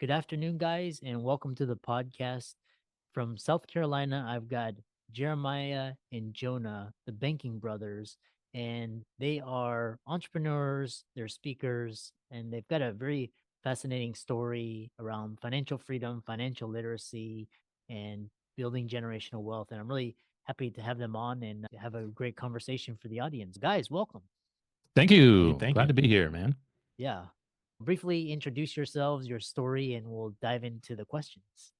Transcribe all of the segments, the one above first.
Good afternoon, guys, and welcome to the podcast. From South Carolina, I've got Jeremiah and Jonah, the banking brothers, and they are entrepreneurs, they're speakers, and they've got a very fascinating story around financial freedom, financial literacy, and building generational wealth. And I'm really happy to have them on and have a great conversation for the audience. Guys, welcome. Thank Hey, you. thank Glad you. to be here, man. Yeah. Briefly introduce yourselves, your story, and we'll dive into the questions.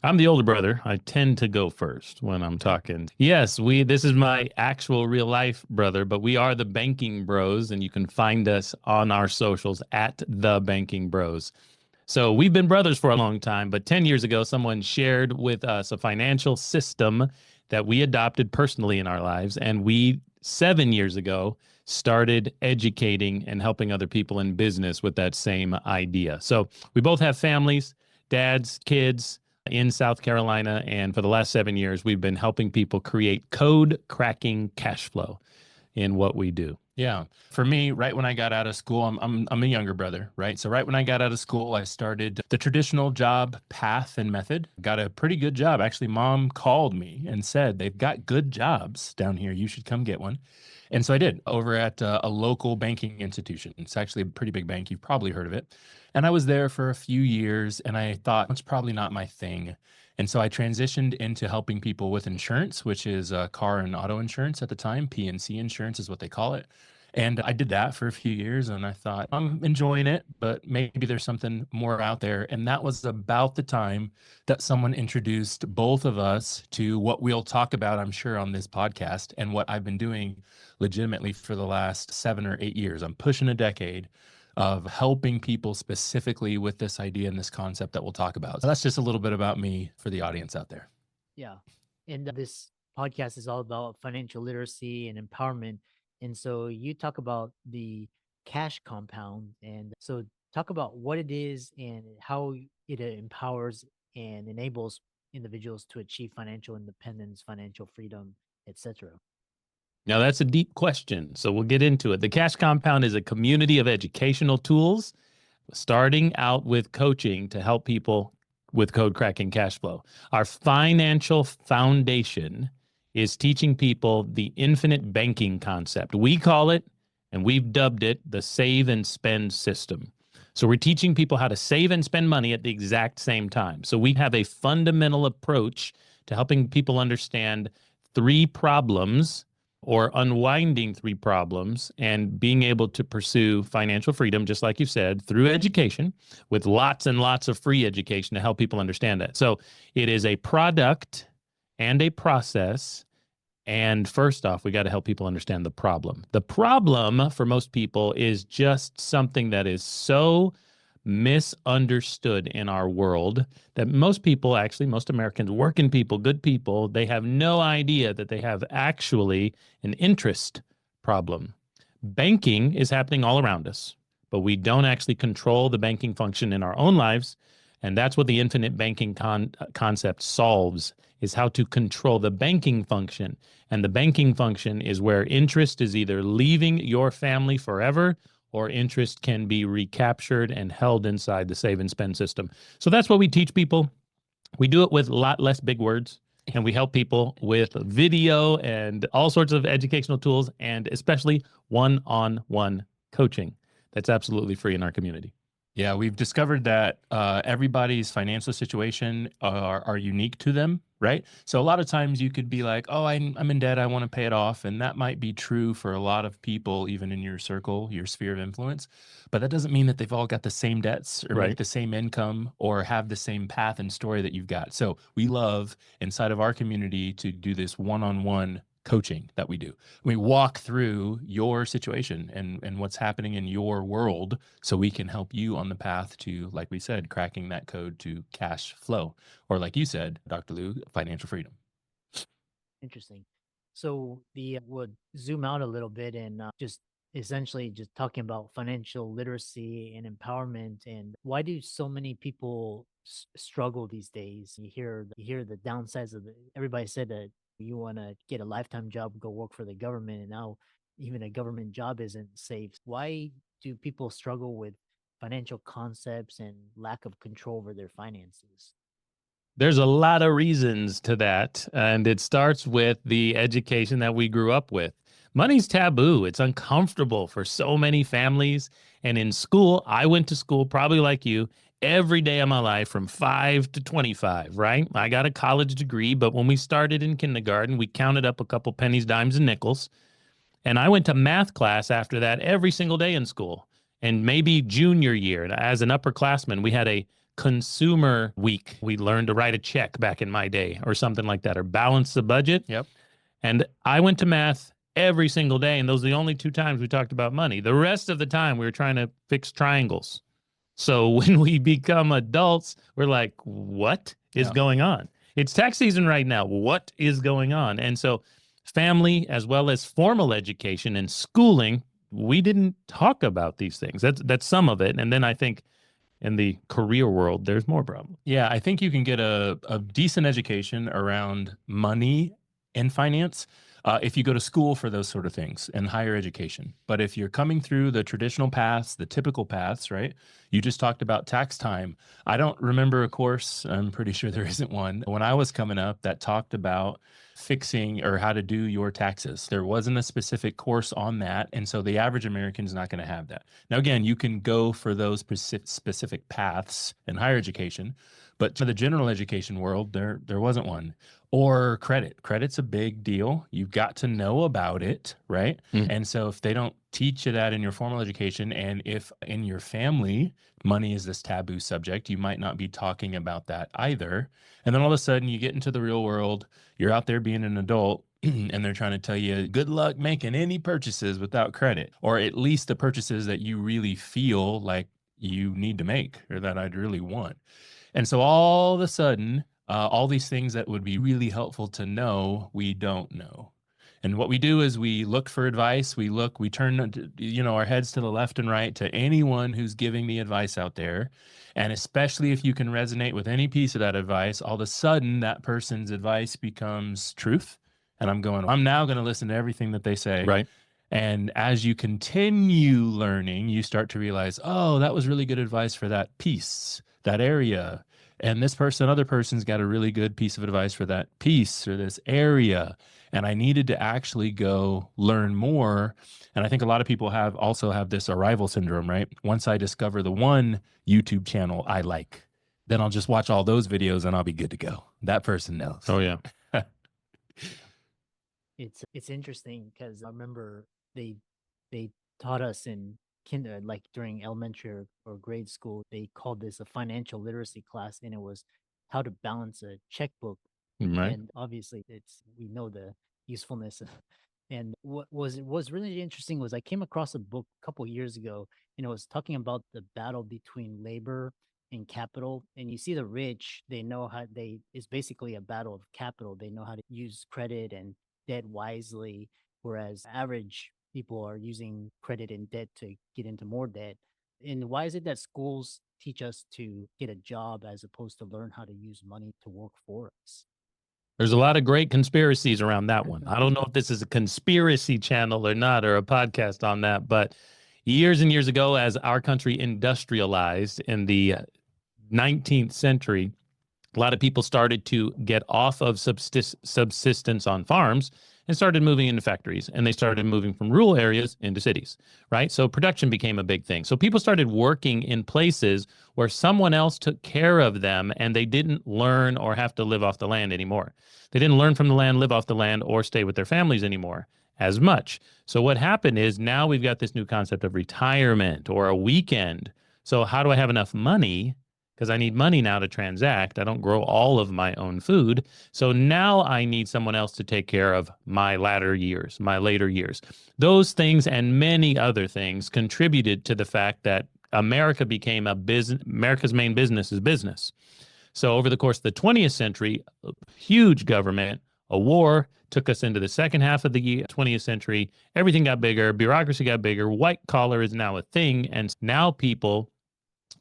I'm the older brother. I tend to go first when I'm talking. Yes, this is my actual real life brother, but we are the Banking Bros, and you can find us on our socials at the Banking Bros. So we've been brothers for a long time, but 10 years ago, someone shared with us a financial system that we adopted personally in our lives. And we, 7 years ago, started educating and helping other people in business with that same idea. So we both have families, dads, kids in South Carolina. And for the last 7 years, we've been helping people create code cracking cash flow in what we do. Yeah. For me, right when I got out of school, I'm a younger brother, right? So right when I got out of school, I started the traditional job path and method. Got a pretty good job. Actually, mom called me and said, they've got good jobs down here. You should come get one. And so I did over at a local banking institution. It's actually a pretty big bank. You've probably heard of it. And I was there for a few years and I thought it's probably not my thing. And so I transitioned into helping people with insurance, which is car and auto insurance at the time. P&C insurance is what they call it. And I did that for a few years and I thought, I'm enjoying it, but maybe there's something more out there. And that was about the time that someone introduced both of us to what we'll talk about, I'm sure, on this podcast and what I've been doing legitimately for the last 7 or 8 years. I'm pushing a decade of helping people specifically with this idea and this concept that we'll talk about. So that's just a little bit about me for the audience out there. Yeah. And this podcast is all about financial literacy and empowerment. And so you talk about the cash compound. And so talk about what it is and how it empowers and enables individuals to achieve financial independence, financial freedom, etc. Now, that's a deep question, so we'll get into it. The Cash Compound is a community of educational tools, starting out with coaching to help people with code cracking cash flow. Our financial foundation is teaching people the infinite banking concept. We call it, and we've dubbed it, the save and spend system. So we're teaching people how to save and spend money at the exact same time. So we have a fundamental approach to helping people understand three problems or unwinding three problems and being able to pursue financial freedom, just like you said, through education with lots and lots of free education to help people understand that. So it is a product and a process. And first off, we got to help people understand the problem. The problem for most people is just something that is so misunderstood in our world that most people, actually, most Americans, working people, good people, they have no idea that they have actually an interest problem. Banking is happening all around us, but we don't actually control the banking function in our own lives. And that's what the infinite banking concept solves, is how to control the banking function. And the banking function is where interest is either leaving your family forever or interest can be recaptured and held inside the save and spend system. So that's what we teach people. We do it with a lot less big words, and we help people with video and all sorts of educational tools, and especially one-on-one coaching. That's absolutely free in our community. Yeah, we've discovered that everybody's financial situation are unique to them, right? So a lot of times you could be like, oh, I'm in debt, I want to pay it off. And that might be true for a lot of people, even in your circle, your sphere of influence. But that doesn't mean that they've all got the same debts or make Right. the same income or have the same path and story that you've got. So we love inside of our community to do this one-on-one coaching that we do. We walk through your situation and what's happening in your world so we can help you on the path to, like we said, cracking that code to cash flow, or like you said, Dr. Lou, financial freedom. Interesting. So the would zoom out a little bit and just essentially just talking about financial literacy and empowerment, and why do so many people struggle these days? You hear the downsides of everybody said that you want to get a lifetime job, go work for the government, and now even a government job isn't safe. Why do people struggle with financial concepts and lack of control over their finances? There's a lot of reasons to that, and it starts with the education that we grew up with. Money's taboo. It's uncomfortable for so many families. And in school, I went to school probably like you every day of my life from 5 to 25, right? I got a college degree, but when we started in kindergarten, we counted up a couple pennies, dimes, and nickels. And I went to math class after that every single day in school. And maybe junior year, as an upperclassman, we had a consumer week. We learned to write a check back in my day or something like that, or balance the budget. Yep. And I went to math every single day. And those are the only 2 times we talked about money. The rest of the time, we were trying to fix triangles. So when we become adults, we're like, what is going on? It's tax season right now. What is going on? And so family, as well as formal education and schooling, we didn't talk about these things. That's some of it. And then I think in the career world, there's more problems. Yeah, I think you can get a decent education around money and finance if you go to school for those sort of things and higher education. But if you're coming through the traditional paths, the typical paths, right? You just talked about tax time. I don't remember a course, I'm pretty sure there isn't one, when I was coming up that talked about fixing or how to do your taxes. There wasn't a specific course on that. And so the average American is not going to have that. Now, again, you can go for those specific paths in higher education, but for the general education world, there wasn't one. Or credit. Credit's a big deal. You've got to know about it, right? And so if they don't teach you that in your formal education, and if in your family money is this taboo subject, you might not be talking about that either. And then all of a sudden you get into the real world, you're out there being an adult, and they're trying to tell you, good luck making any purchases without credit, or at least the purchases that you really feel like you need to make or that I'd really want. And so all of a sudden, all these things that would be really helpful to know, we don't know. And what we do is we look for advice. We turn, our heads to the left and right to anyone who's giving the advice out there. And especially if you can resonate with any piece of that advice, all of a sudden that person's advice becomes truth. And I'm now going to listen to everything that they say. Right. And as you continue learning, you start to realize, oh, that was really good advice for that piece, that area. And this other person's got a really good piece of advice for that piece or this area. And I needed to actually go learn more. And I think a lot of people also have this arrival syndrome, right? Once I discover the one YouTube channel I like, then I'll just watch all those videos and I'll be good to go. That person knows. Oh, yeah. It's interesting because I remember they taught us in kinder, like during elementary or grade school, they called this a financial literacy class, and it was how to balance a checkbook. Right. And obviously, we know the usefulness. And what was really interesting was I came across a book a couple years ago, and it was talking about the battle between labor and capital. And you see the rich, they know it's basically a battle of capital. They know how to use credit and debt wisely, whereas average people are using credit and debt to get into more debt. And why is it that schools teach us to get a job as opposed to learn how to use money to work for us? There's a lot of great conspiracies around that one. I don't know if this is a conspiracy channel or not, or a podcast on that, but years and years ago, as our country industrialized in the 19th century, a lot of people started to get off of subsistence on farms and started moving into factories, and they started moving from rural areas into cities, right? So production became a big thing. So people started working in places where someone else took care of them, and they didn't learn or have to live off the land anymore. They didn't learn from the land, live off the land, or stay with their families anymore as much. So what happened is now we've got this new concept of retirement or a weekend. So how do I have enough money? Because I need money now to transact. I don't grow all of my own food. So now I need someone else to take care of my latter years, my later years. Those things and many other things contributed to the fact that America became America's main business is business. So over the course of the 20th century, huge government, a war took us into the second half of the 20th century. Everything got bigger. Bureaucracy got bigger. White collar is now a thing. And now people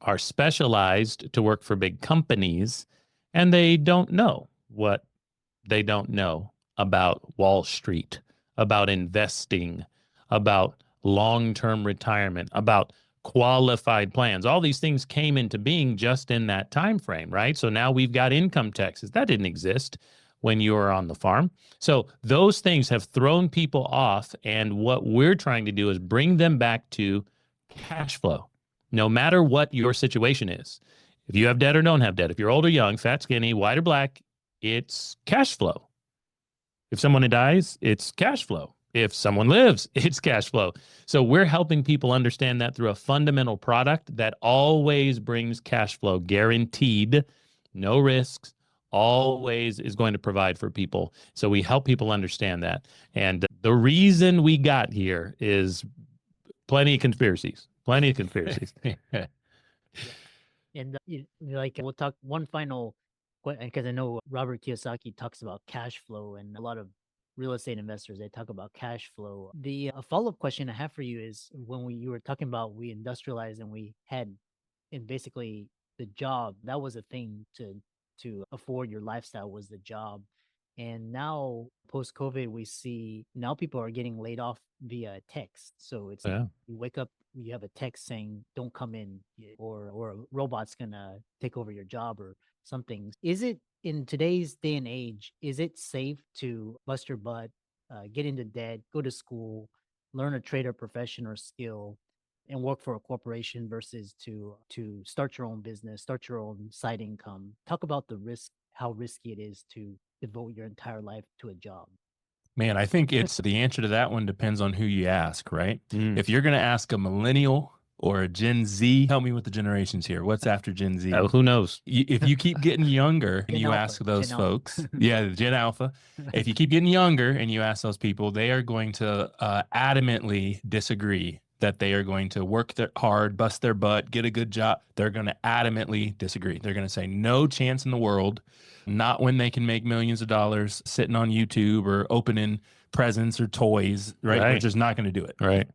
are specialized to work for big companies, and they don't know what they don't know about Wall Street, about investing, about long-term retirement, about qualified plans. All these things came into being just in that time frame, right? So now we've got income taxes. That didn't exist when you were on the farm. So those things have thrown people off. And what we're trying to do is bring them back to cash flow, no matter what your situation is. If you have debt or don't have debt, if you're old or young, fat, skinny, white or black, it's cash flow. If someone dies, it's cash flow. If someone lives, it's cash flow. So we're helping people understand that through a fundamental product that always brings cash flow, guaranteed, no risks, always is going to provide for people. So we help people understand that. And the reason we got here is plenty of conspiracies, plenty of conspiracies. And like we'll talk one final, because I know Robert Kiyosaki talks about cash flow, and a lot of real estate investors, they talk about cash flow. The follow-up question I have for you is, when you were talking about we industrialized and we had, and basically the job, that was a thing to afford your lifestyle, was the job. And now post COVID, we see now people are getting laid off via text. So it's Yeah. you wake up, you have a text saying don't come in, or a robot's gonna take over your job or something. Is it, in today's day and age, is it safe to bust your butt, get into debt, go to school, learn a trade or profession or skill, and work for a corporation versus to start your own business, start your own side income? Talk about the risk, how risky it is to devote your entire life to a job. Man, I think it's the answer to that one depends on who you ask, right? If you're going to ask a millennial or a Gen Z, help me with the generations here. What's after Gen Z? Who knows? If you keep getting younger and Gen you Alpha, ask those Gen Alpha. folks, yeah, Gen Alpha, if you keep getting younger and you ask those people, they are going to adamantly disagree that they are going to work hard, bust their butt, get a good job. They're going to adamantly disagree. They're going to say no chance in the world, not when they can make millions of dollars sitting on YouTube or opening presents or toys, right? We're just not going to do it. Right.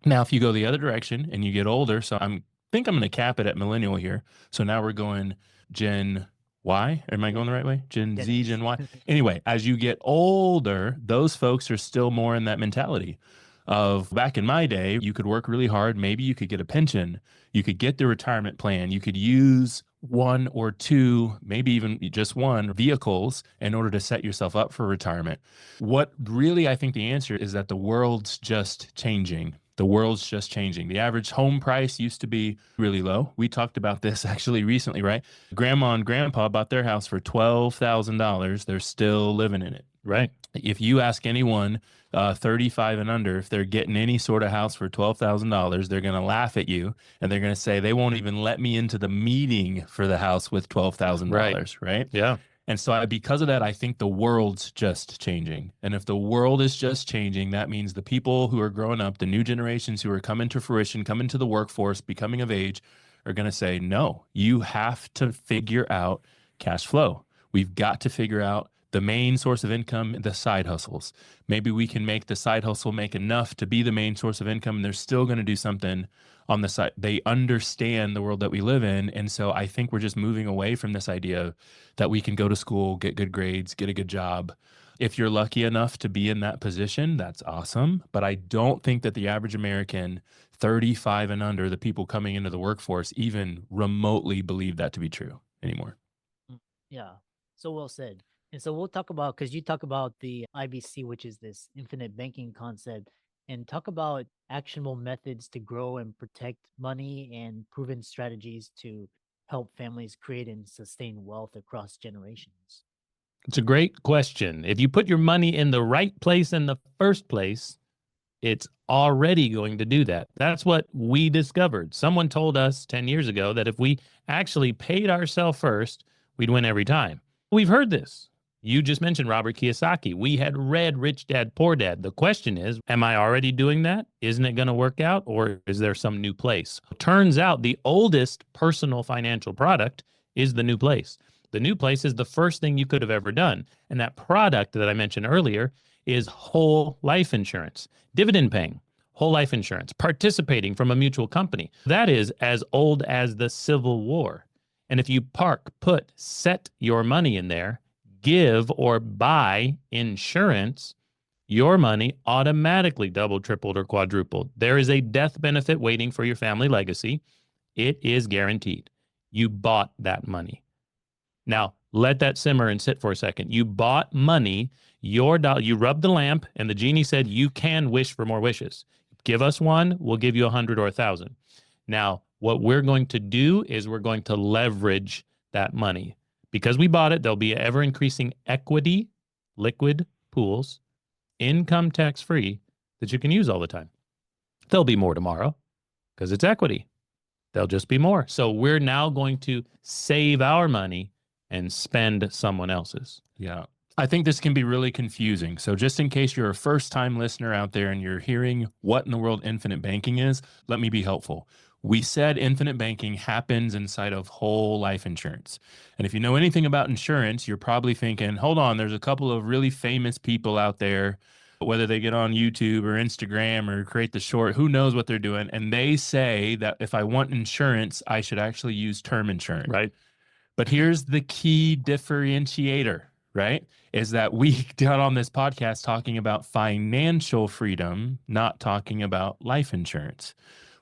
Now, if you go the other direction and you get older, so I think I'm going to cap it at millennial here. So now we're going Gen Y. Am I going the right way? Gen Z, Gen Y. Anyway, as you get older, those folks are still more in that mentality of, back in my day, you could work really hard. Maybe you could get a pension. You could get the retirement plan. You could use one or two, maybe even just one, vehicles in order to set yourself up for retirement. What really, I think the answer is that the world's just changing. The world's just changing. The average home price used to be really low. We talked about this actually recently, right? Grandma and grandpa bought their house for $12,000. They're still living in it. Right. If you ask anyone 35 and under, if they're getting any sort of house for $12,000, they're going to laugh at you and they're going to say they won't even let me into the meeting for the house with $12,000, right? Yeah. And so because of that, I think the world's just changing. And if the world is just changing, that means the people who are growing up, the new generations who are coming to fruition, coming to the workforce, becoming of age, are going to say, no, you have to figure out cash flow. We've got to figure out the main source of income, the side hustles. Maybe we can make the side hustle make enough to be the main source of income, and they're still going to do something on the side. They understand the world that we live in. And so I think we're just moving away from this idea that we can go to school, get good grades, get a good job. If you're lucky enough to be in that position, that's awesome. But I don't think that the average American 35 and under, the people coming into the workforce, even remotely believe that to be true anymore. Yeah, so well said. And so we'll talk about, because you talk about the IBC, which is this infinite banking concept, and talk about actionable methods to grow and protect money and proven strategies to help families create and sustain wealth across generations. It's a great question. If you put your money in the right place in the first place, it's already going to do that. That's what we discovered. Someone told us 10 years ago that if we actually paid ourselves first, we'd win every time. We've heard this. You just mentioned Robert Kiyosaki. We had read Rich Dad, Poor Dad. The question is, am I already doing that? Isn't it going to work out? Or is there some new place? Turns out the oldest personal financial product is the new place. The new place is the first thing you could have ever done. And that product that I mentioned earlier is whole life insurance, dividend paying, whole life insurance, participating from a mutual company. That is as old as the Civil War. And if you set your money in there, give or buy insurance, your money automatically doubled, tripled, or quadrupled. There is a death benefit waiting for your family legacy. It is guaranteed. You bought that money. Now, let that simmer and sit for a second. You bought money, you rubbed the lamp, and the genie said, you can wish for more wishes. Give us one, we'll give you 100 or 1,000. Now, what we're going to do is we're going to leverage that money. Because we bought it, there'll be ever increasing equity, liquid pools, income tax free that you can use all the time. There'll be more tomorrow because it's equity. There'll just be more. So we're now going to save our money and spend someone else's. Yeah. I think this can be really confusing. So just in case you're a first-time listener out there and you're hearing what in the world infinite banking is, let me be helpful. We said infinite banking happens inside of whole life insurance. And if you know anything about insurance, you're probably thinking, hold on, there's a couple of really famous people out there, whether they get on YouTube or Instagram or create the short, who knows what they're doing. And they say that if I want insurance, I should actually use term insurance. Right. But here's the key differentiator, right? Is that we got on this podcast talking about financial freedom, not talking about life insurance.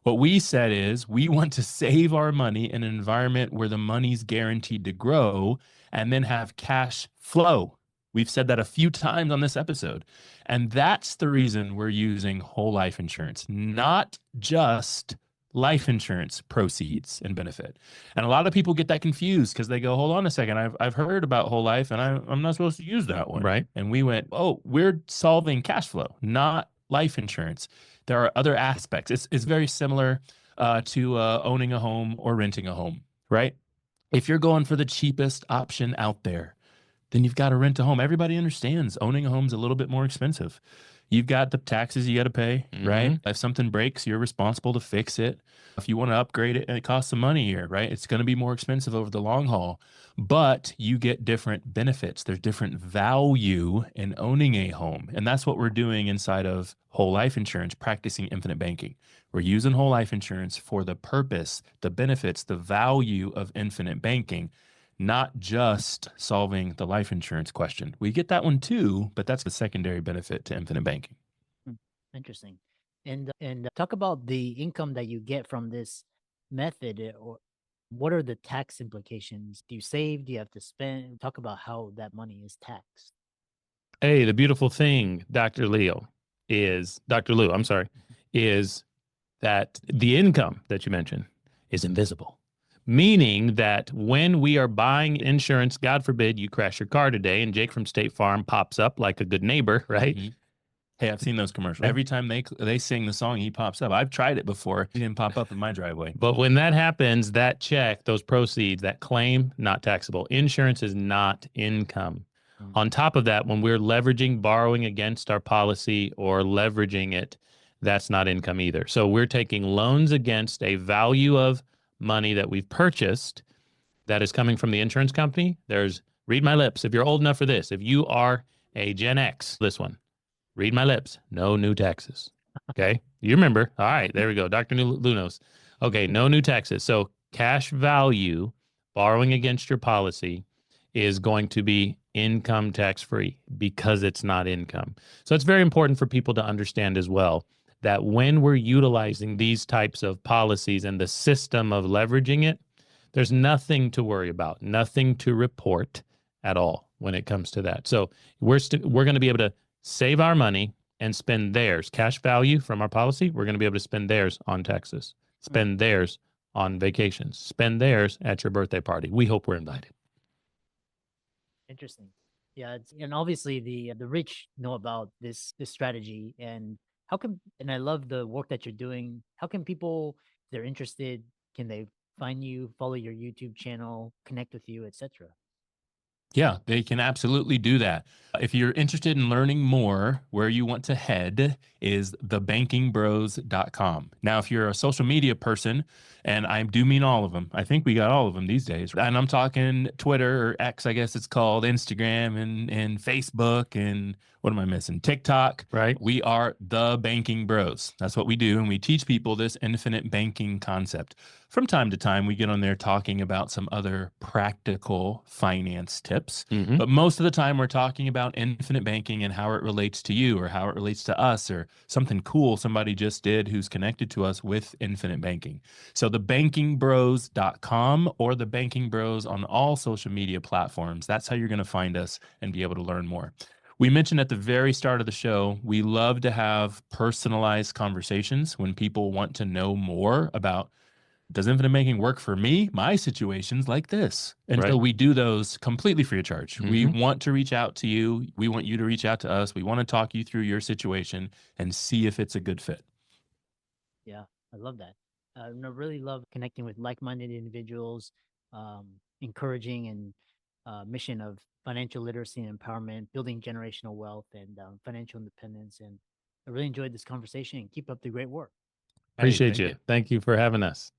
What we said is we want to save our money in an environment where the money's guaranteed to grow and then have cash flow. We've said that a few times on this episode. And that's the reason we're using whole life insurance, not just life insurance proceeds and benefit. And a lot of people get that confused because they go, hold on a second, I've heard about whole life and I'm not supposed to use that one. Right. And we went, oh, we're solving cash flow, not life insurance. There are other aspects. It's very similar to owning a home or renting a home, right? If you're going for the cheapest option out there, then you've got to rent a home. Everybody understands owning a home is a little bit more expensive. You've got the taxes you got to pay, right? If something breaks, you're responsible to fix it. If you want to upgrade it, it costs some money here, right? It's going to be more expensive over the long haul, but you get different benefits. There's different value in owning a home. And that's what we're doing inside of whole life insurance, practicing infinite banking. We're using whole life insurance for the purpose, the benefits, the value of infinite banking, not just solving the life insurance question. We get that one too, but that's the secondary benefit to infinite banking. Interesting. And talk about the income that you get from this method, or what are the tax implications? Do you save? Do you have to spend? Talk about how that money is taxed. Hey, the beautiful thing, Dr. Lou, is that the income that you mentioned is invisible. Meaning that when we are buying insurance, God forbid you crash your car today and Jake from State Farm pops up like a good neighbor, right? Mm-hmm. Hey, I've seen those commercials. Every time they sing the song, he pops up. I've tried it before. He didn't pop up in my driveway. But when that happens, that check, those proceeds, that claim, not taxable. Insurance is not income. On top of that, when we're leveraging borrowing against our policy or leveraging it, that's not income either. So we're taking loans against a value of money that we've purchased that is coming from the insurance company. Read my lips. If you're old enough for this, if you are a Gen X, this one, read my lips, no new taxes. Okay. You remember. All right. There we go. Dr. Lunos. Okay. No new taxes. So cash value borrowing against your policy is going to be income tax free because it's not income. So it's very important for people to understand as well that when we're utilizing these types of policies and the system of leveraging it, there's nothing to worry about, nothing to report at all when it comes to that. So we're going to be able to save our money and spend theirs, cash value from our policy. We're going to be able to spend theirs on taxes, spend theirs on vacations, spend theirs at your birthday party. We hope we're invited. Interesting. Yeah, and obviously the rich know about this strategy, and and I love the work that you're doing. How can people, if they're interested, can they find you, follow your YouTube channel, connect with you, etc.? Yeah, they can absolutely do that. If you're interested in learning more, where you want to head is thebankingbros.com. Now, if you're a social media person, and I do mean all of them, I think we got all of them these days. And I'm talking Twitter or X, I guess it's called, Instagram and Facebook and What am I missing? TikTok. Right. We are the banking bros. That's what we do. And we teach people this infinite banking concept. From time to time, we get on there talking about some other practical finance tips. Mhm. But most of the time, we're talking about infinite banking and how it relates to you or how it relates to us or something cool somebody just did who's connected to us with infinite banking. So thebankingbros.com or the Banking Bros on all social media platforms. That's how you're going to find us and be able to learn more. We mentioned at the very start of the show, we love to have personalized conversations when people want to know more about, does infinite banking work for me? My situation's like this. And so Right. we do those completely free of charge. We Mhm. want to reach out to you. We want you to reach out to us. We want to talk you through your situation and see if it's a good fit. Yeah, I love that. Really love connecting with like-minded individuals, encouraging and mission of financial literacy and empowerment, building generational wealth and financial independence. And I really enjoyed this conversation and keep up the great work. Appreciate thank you. you. Thank you for having us.